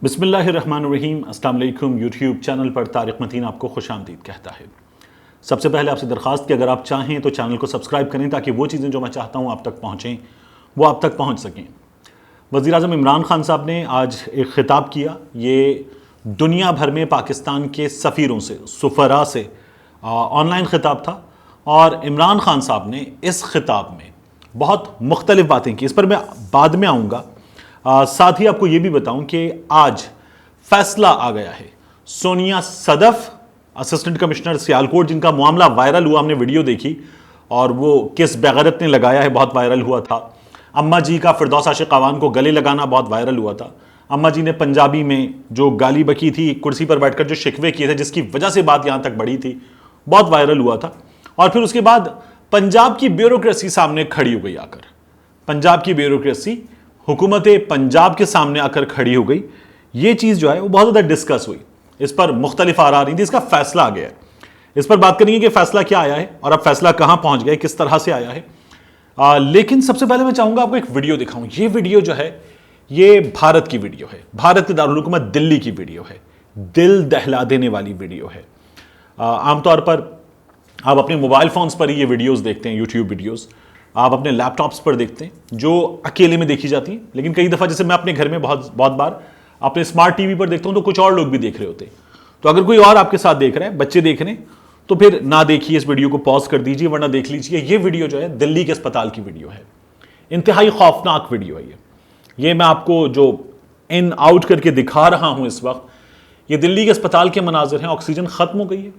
बिस्मिल्लाहिर्रहमानिर्रहीम। अस्सलाम वालेकुम। यूट्यूब चैनल पर तारिक मतीन आपको खुशामदीद कहता है। सबसे पहले आपसे दरख्वास्त कि अगर आप चाहें तो चैनल को सब्सक्राइब करें ताकि वो चीज़ें जो मैं चाहता हूँ आप तक पहुँचें वो आप तक पहुँच सकें। वज़ीर-ए-आज़म इमरान खान साहब ने आज एक ख़िताब किया। ये दुनिया भर में पाकिस्तान के सफ़ीरों से, सुफ़रा से ऑनलाइन ख़िताब था और इमरान खान साहब ने इस ख़िताब में बहुत मुख्तलिफ़ बातें की। इस पर मैं बाद में आऊँगा। साथ ही आपको ये भी बताऊं कि आज फैसला आ गया है। सोनिया सदफ असिस्टेंट कमिश्नर सियालकोट, जिनका मामला वायरल हुआ, हमने वीडियो देखी और वो किस बेगैरत ने लगाया है, बहुत वायरल हुआ था। अम्मा जी का फिरदौस आशिक अवान को गले लगाना बहुत वायरल हुआ था। अम्मा जी ने पंजाबी में जो गाली बकी थी, कुर्सी पर बैठकर जो शिकवे किए थे, जिसकी वजह से बात यहां तक बढ़ी थी, बहुत वायरल हुआ था। और फिर उसके बाद पंजाब की ब्यूरोक्रेसी सामने खड़ी हो गई आकर। पंजाब की ब्यूरोक्रेसी हुकूमत पंजाब के सामने आकर खड़ी हो गई। ये चीज़ जो है वो बहुत ज़्यादा डिस्कस हुई। इस पर मुख्तलिफ आरा आ रही थी। इसका फैसला आ गया है। इस पर बात करेंगे कि फैसला क्या आया है और अब फैसला कहाँ पहुँच गया, किस तरह से आया है। लेकिन सबसे पहले मैं चाहूँगा आपको एक वीडियो दिखाऊँ। ये वीडियो जो है ये भारत की वीडियो है, भारत के दारुल हुकूमत दिल्ली की वीडियो है। दिल दहला देने वाली वीडियो है। आमतौर पर आप अपने मोबाइल फ़ोन्स पर ही ये वीडियोज़ देखते हैं, यूट्यूब वीडियोज़ आप अपने लैपटॉप्स पर देखते हैं जो अकेले में देखी जाती हैं। लेकिन कई दफ़ा जैसे मैं अपने घर में बहुत बार अपने स्मार्ट टीवी पर देखता हूं तो कुछ और लोग भी देख रहे होते हैं। तो अगर कोई और आपके साथ देख रहा है, बच्चे देख रहे हैं, तो फिर ना देखिए, इस वीडियो को पॉज कर दीजिए, वरना देख लीजिए। ये वीडियो जो है दिल्ली के अस्पताल की वीडियो है। इंतहाई खौफनाक वीडियो है ये मैं आपको जो इन आउट करके दिखा रहा हूं इस वक्त, ये दिल्ली के अस्पताल के मनाजिर हैं। ऑक्सीजन खत्म हो गई है,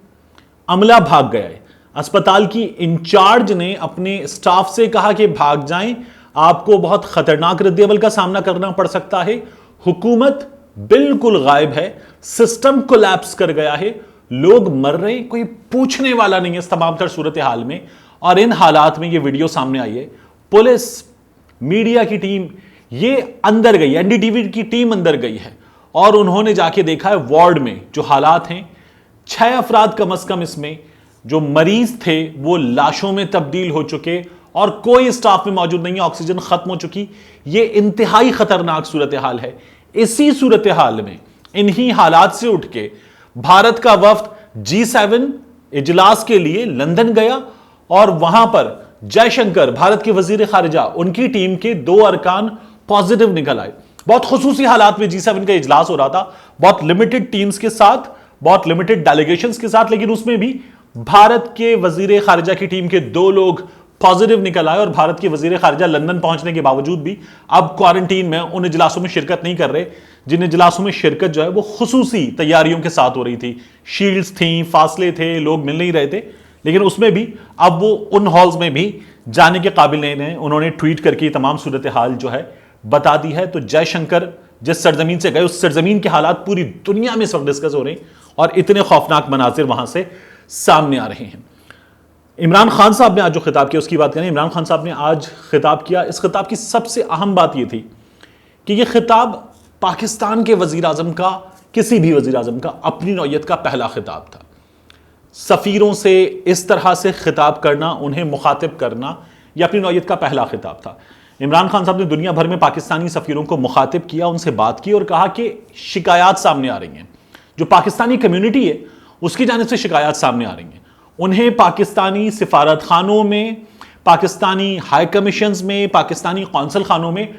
अमला भाग गया है। अस्पताल की इंचार्ज ने अपने स्टाफ से कहा कि भाग जाएं, आपको बहुत खतरनाक रद्देअमल का सामना करना पड़ सकता है। हुकूमत बिल्कुल गायब है, सिस्टम कोलैप्स कर गया है, लोग मर रहे हैं, कोई पूछने वाला नहीं है इस तमाम तर सूरत हाल में। और इन हालात में ये वीडियो सामने आई है। पुलिस, मीडिया की टीम ये अंदर गई, एनडीटीवी की टीम अंदर गई है और उन्होंने जाके देखा है वार्ड में जो हालात हैं। 6 अफराद कम अज कम इसमें जो मरीज थे वो लाशों में तब्दील हो चुके और कोई स्टाफ में मौजूद नहीं है। ऑक्सीजन खत्म हो चुकी। ये इंतहाई खतरनाक सूरत हाल है। इसी सूरत हाल में, इन्हीं हालात से उठ के भारत का वफ्द G7 इजलास के लिए लंदन गया और वहां पर जयशंकर, भारत के वजीर खारिजा, उनकी टीम के 2 अरकान पॉजिटिव निकल आए। बहुत खुसूसी हालात में G7 का इजलास हो रहा था, बहुत लिमिटेड टीम्स के साथ, बहुत लिमिटेड डेलीगेशंस के साथ, लेकिन उसमें भी भारत के वजीर खारिजा की टीम के 2 लोग पॉजिटिव निकल आए और भारत के वजीर खारिजा लंदन पहुंचने के बावजूद भी अब क्वारंटीन में उन इजलासों में शिरकत नहीं कर रहे जिन इजलासों में शिरकत जो है वो खुसूसी तैयारियों के साथ हो रही थी। शील्ड्स थी, फासले थे, लोग मिल नहीं रहे थे, लेकिन उसमें भी अब वो उन हॉल्स में भी जाने के काबिल नहीं रहे। उन्होंने ट्वीट करके तमाम सूरत हाल जो है बता दी है। तो जयशंकर जिस सरजमीन से गए उस सरजमीन के हालात पूरी दुनिया में इस वक्त डिस्कस हो रहे हैं और इतने खौफनाक मनाजिर वहां से सामने आ रहे हैं। इमरान खान साहब ने आज जो खिताब किया उसकी बात करें। इमरान खान साहब ने आज खिताब किया। इस खिताब की सबसे अहम बात यह थी कि यह खिताब पाकिस्तान के वजीर आजम का, किसी भी वजीर आजम का अपनी नौयत का पहला खिताब था। सफीरों से इस तरह से खिताब करना, उन्हें मुखातिब करना, यह अपनी नौयत का पहला खिताब था। इमरान खान साहब ने दुनिया भर में पाकिस्तानी सफीरों को मुखातिब किया, उनसे बात की और कहा कि शिकायत सामने आ रही हैं। जो पाकिस्तानी कम्युनिटी है उसकी जानिब से शिकायत सामने आ रही हैं। उन्हें पाकिस्तानी सिफारत खानों में, पाकिस्तानी हाई कमीशंस में, पाकिस्तानी कौंसल खानों में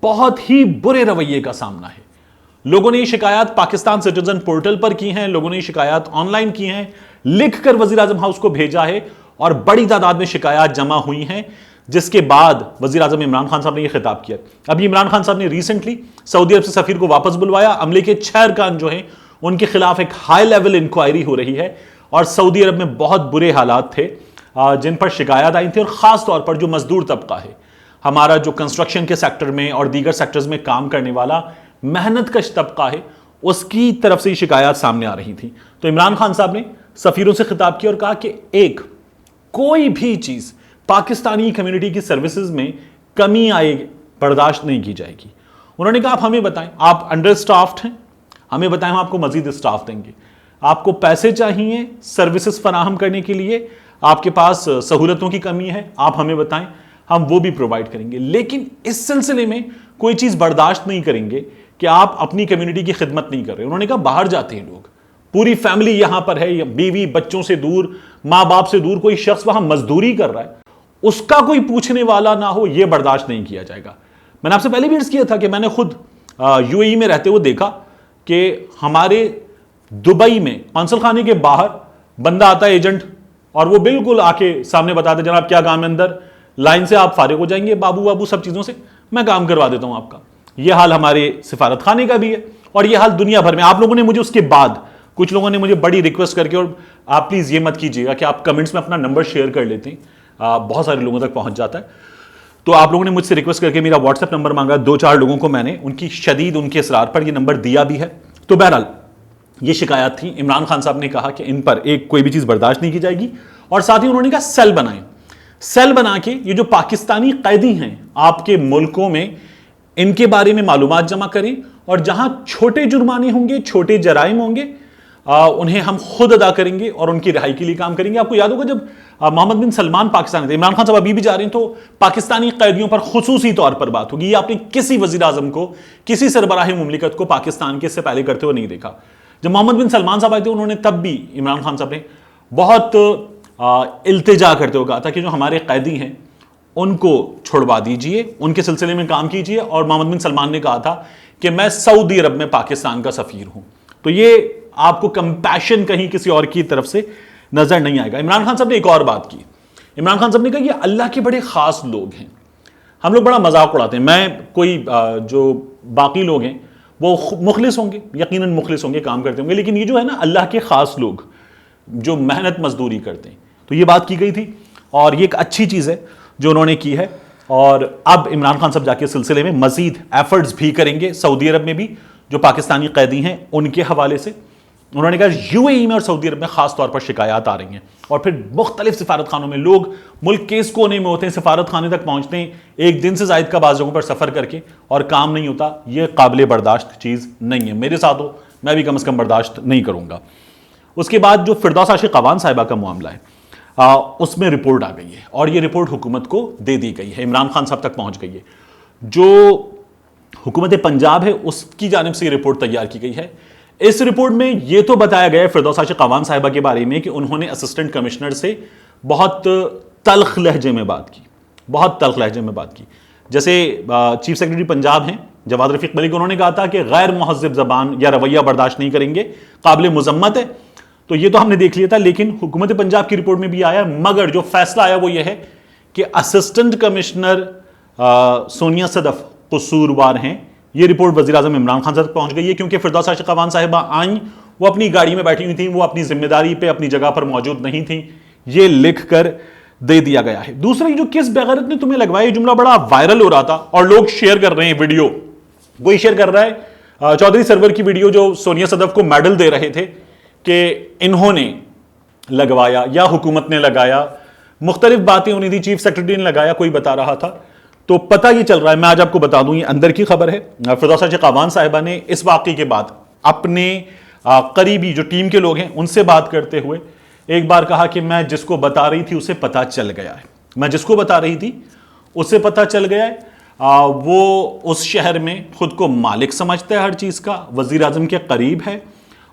बहुत ही बुरे रवैये का सामना है। लोगों ने ये शिकायत पाकिस्तान सिटीजन पोर्टल पर की हैं, लोगों ने ये शिकायत ऑनलाइन की हैं, लिखकर वजीर आजम हाउस को भेजा है और बड़ी तादाद में शिकायत जमा हुई हैं, जिसके बाद वजीर आजम इमरान खान साहब ने यह खिताब किया। अभी इमरान खान साहब ने रिसेंटली सऊदी अरब से सफीर को वापस बुलवाया। अमले के 6 अरकान जो हैं उनके खिलाफ एक हाई लेवल इंक्वायरी हो रही है और सऊदी अरब में बहुत बुरे हालात थे जिन पर शिकायत आई थी। और खास तौर पर जो मजदूर तबका है, हमारा जो कंस्ट्रक्शन के सेक्टर में और दीगर सेक्टर्स में काम करने वाला मेहनत कश तबका है, उसकी तरफ से शिकायत सामने आ रही थी। तो इमरान खान साहब ने सफीरों से खिताब किया और कहा कि कोई भी चीज पाकिस्तानी कम्युनिटी की सर्विसेज में कमी आए बर्दाश्त नहीं की जाएगी। उन्होंने कहा आप हमें बताएं, आप अंडर स्टाफ्ड हैं, हमें बताएं, हम आपको मजीद स्टाफ देंगे। आपको पैसे चाहिए सर्विसेज फराहम करने के लिए, आपके पास सहूलतों की कमी है, आप हमें बताएं, हम वो भी प्रोवाइड करेंगे। लेकिन इस सिलसिले में कोई चीज बर्दाश्त नहीं करेंगे कि आप अपनी कम्युनिटी की खिदमत नहीं कर रहे। उन्होंने कहा बाहर जाते हैं लोग, पूरी फैमिली यहां पर है, बीवी बच्चों से दूर, मां बाप से दूर, कोई शख्स वहां मजदूरी कर रहा है, उसका कोई पूछने वाला ना हो, यह बर्दाश्त नहीं किया जाएगा। मैंने आपसे पहले भी अर्ज किया था कि मैंने खुद यूएई में रहते हुए देखा कि हमारे दुबई में कौंसल खाने के बाहर बंदा आता है एजेंट, और वो बिल्कुल आके सामने बताते जनाब क्या काम है अंदर, लाइन से आप फारिग हो जाएंगे, बाबू बाबू सब चीजों से मैं काम करवा देता हूं आपका। यह हाल हमारे सिफारत खाने का भी है और यह हाल दुनिया भर में। आप लोगों ने मुझे उसके बाद, कुछ लोगों ने मुझे बड़ी रिक्वेस्ट करके, और आप प्लीज ये मत कीजिएगा कि आप कमेंट्स में अपना नंबर शेयर कर लेते हैं, बहुत सारे लोगों तक पहुंच जाता है, तो आप लोगों ने मुझसे रिक्वेस्ट करके मेरा व्हाट्सएप नंबर मांगा। 2-4 लोगों को मैंने उनकी शदीद उनके इसरार पर यह नंबर दिया भी है। तो बहरहाल ये शिकायत थी, इमरान खान साहब ने कहा कि इन पर एक कोई भी चीज बर्दाश्त नहीं की जाएगी, और साथ ही उन्होंने कहा सेल बनाएं, सेल बना के ये जो पाकिस्तानी कैदी हैं आपके मुल्कों में, इनके बारे में मालूमात जमा करें, और जहां छोटे जुर्माने होंगे, छोटे जराइम होंगे, उन्हें हम खुद अदा करेंगे और उनकी रिहाई के लिए काम करेंगे। आपको याद होगा जब मोहम्मद बिन सलमान पाकिस्तान थे, इमरान खान साहब अभी भी जा रहे हैं, तो पाकिस्तानी कैदियों पर खुसूसी तौर पर बात होगी। ये आपने किसी वजीर आजम को, किसी सरबराह मुमलिकत को पाकिस्तान के इससे पहले करते हुए नहीं देखा। जब मोहम्मद बिन सलमान साहब आए थे, उन्होंने तब भी इमरान खान साहब ने बहुत इल्तिजा करते हुए कहा था कि जो हमारे कैदी हैं उनको छुड़वा दीजिए, उनके सिलसिले में काम कीजिए। और मोहम्मद बिन सलमान ने कहा था कि मैं सऊदी अरब में पाकिस्तान का सफीर हूं। तो ये आपको कंपैशन कहीं किसी और की तरफ से नजर नहीं आएगा। इमरान खान साहब ने एक और बात की, इमरान खान साहब ने कहा ये अल्लाह के बड़े खास लोग हैं। हम लोग बड़ा मजाक उड़ाते हैं, मैं कोई जो बाकी लोग हैं वो मुखलिस होंगे, यकीनन मुखलिस होंगे, काम करते होंगे, लेकिन ये जो है ना अल्लाह के खास लोग जो मेहनत मजदूरी करते हैं, तो ये बात की गई थी और ये एक अच्छी चीज है जो उन्होंने की है। और अब इमरान खान साहब जाके इस सिलसिले में मजीद एफर्ट्स भी करेंगे सऊदी अरब में भी, जो पाकिस्तानी कैदी हैं उनके हवाले से। उन्होंने कहा यूएई में और सऊदी अरब में खास तौर पर शिकायत आ रही हैं, और फिर मुख्तलिफ सिफारत खानों में लोग मुल्क के इस कोने में होते हैं, सिफारत खाने तक पहुंचते हैं एक दिन से जायद का बाज़ जगहों पर सफर करके, और काम नहीं होता। यह काबिल बर्दाश्त चीज़ नहीं है। मेरे साथ हो, मैं भी कम से कम बर्दाश्त नहीं करूंगा। उसके बाद जो फिरदौस आशिक़ साहिबा का मामला है, उसमें रिपोर्ट आ गई है, और यह रिपोर्ट हुकूमत को दे दी गई है, इमरान खान साहब तक पहुंच गई है। जो हुकूमत पंजाब है उसकी जानिब से ये रिपोर्ट तैयार की गई है। इस रिपोर्ट में यह तो बताया गया है फिरदौस आशिक़ साहिबा के बारे में कि उन्होंने असिस्टेंट कमिश्नर से बहुत तल्ख लहजे में बात की, बहुत तल्ख लहजे में बात की। जैसे चीफ सेक्रेटरी पंजाब हैं जवाद रफीक मलिक, उन्होंने कहा था कि गैर मुहज़्ज़िब ज़बान या रवैया बर्दाश्त नहीं करेंगे, काबिल मुज़म्मत है। तो ये तो हमने देख लिया था, लेकिन हुकूमत पंजाब की रिपोर्ट में भी आया, मगर जो फैसला आया वो ये है कि असिस्टेंट कमिश्नर सोनिया सदफ कसूरवार हैं। ये रिपोर्ट वज़ीर आज़म इमरान खान तक पहुंच गई है, क्योंकि फिरदौस आशिक़ साहिबा आई, वो अपनी गाड़ी में बैठी हुई थी, वो अपनी जिम्मेदारी पे अपनी जगह पर मौजूद नहीं थी, ये लिख कर दे दिया गया है। दूसरा, जो किस बेगैरत ने तुम्हें लगवाया, जुमला बड़ा वायरल हो रहा था और लोग शेयर कर रहे हैं वीडियो। कोई शेयर कर रहा है चौधरी सरवर की वीडियो, जो सोनिया सदफ को मेडल दे रहे थे कि इन्होंने लगवाया या हुकूमत ने लगाया, मुख्तलिफ बातें होनी थी, चीफ सेक्रेटरी ने लगाया, कोई बता रहा था। तो पता ये चल रहा है, मैं आज आपको बता दूं, ये अंदर की खबर है, फिरदौस आशिक़ साहिबा ने इस वाक़े के बाद अपने करीबी जो टीम के लोग हैं उनसे बात करते हुए एक बार कहा कि मैं जिसको बता रही थी उसे पता चल गया है, मैं जिसको बता रही थी उसे पता चल गया है। वो उस शहर में खुद को मालिक समझता है हर चीज़ का, वज़ीर आज़म के करीब है,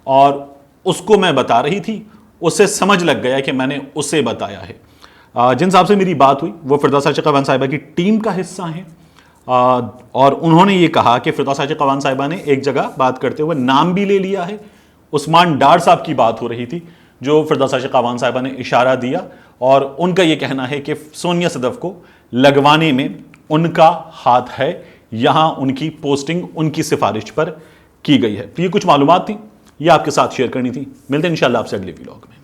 और उसको मैं बता रही थी, उसे समझ लग गया कि मैंने उसे बताया है। जिन साहब से मेरी बात हुई वो फिरदौस आशिक़ साहिबा की टीम का हिस्सा हैं, और उन्होंने ये कहा कि फिरदौस आशिक़ साहिबा ने एक जगह बात करते हुए नाम भी ले लिया है। उस्मान डार साहब की बात हो रही थी, जो फिरदौस आशिक़ साहिबा ने इशारा दिया, और उनका ये कहना है कि सोनिया सदफ को लगवाने में उनका हाथ है, यहाँ उनकी पोस्टिंग उनकी सिफारिश पर की गई है। तो ये कुछ मालूमात थी, ये आपके साथ शेयर करनी थी। मिलते हैं इंशाअल्लाह आपसे अगले व्लॉग में।